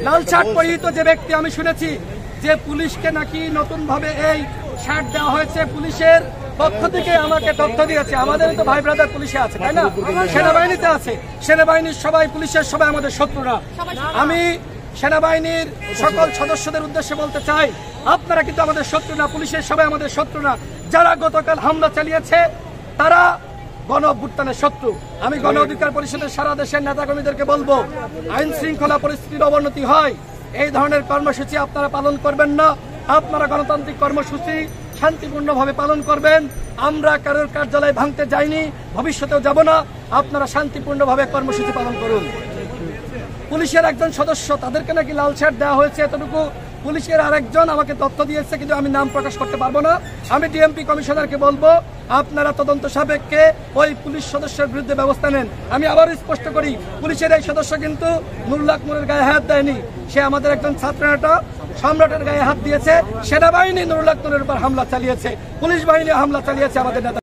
লাল shirt পরিহিত যে ব্যক্তি আমি শুনেছি যে পুলিশকে নাকি নতুন ভাবে এই শার্ট দেওয়া হয়েছে, পুলিশের পক্ষ থেকে আমাকে তথ্য দিয়েছে। আমাদের তো ভাই ব্রাদার পুলিশে আছে, তাই না? সেনাবাহিনীতে আছে, সেনাবাহিনীর সবাই, পুলিশের সবাই আমাদের শত্রুরা। আমি সেনাবাহিনীর সকল সদস্যদের উদ্দেশ্যে বলতে চাই, আপনারা কিন্তু আমাদের শত্রু না, পুলিশের সবাই আমাদের শত্রু না। যারা গতকাল হামলা চালিয়েছে তারা গণ অভ্যুত্থানের শত্রু। আমি গণ অধিকার পরিষদের সারা দেশের নেতাকর্মীদেরকে বলবো, আইন শৃঙ্খলা পরিস্থিতির অবনতি হয়, এই ধরনের কর্মসূচি আপনারা পালন করবেন না। আপনারা গণতান্ত্রিক কর্মসূচি শান্তিপূর্ণভাবে পালন করবেন। আমরা কারোর কার্যালয় ভাঙতে যাইনি, ভবিষ্যতেও যাব না। আপনারা শান্তিপূর্ণভাবে কর্মসূচি পালন করুন। পুলিশের একজন সদস্য, তাদেরকে নাকি লাল শার্ট দেওয়া হয়েছে, এতটুকু পুলিশের আরেকজন আমাকে তথ্য দিয়েছে, কিন্তু আমি নাম প্রকাশ করতে পারবো না। আমি ডিএমপি কমিশনারকে বলবো, আপনারা তদন্ত সাপেক্ষে ওই পুলিশ সদস্যের বিরুদ্ধে ব্যবস্থা নেন। আমি আবার স্পষ্ট করি, পুলিশের এই সদস্য কিন্তু নুরুল হক নূরের গায়ে হাত দেয়নি, সে আমাদের একজন ছাত্রনেতা সম্রাটের গায়ে হাত দিয়েছে। সেনাবাহিনী নুরুল হক নূরের উপর হামলা চালিয়েছে, পুলিশ বাহিনী হামলা চালিয়েছে আমাদের নেতা।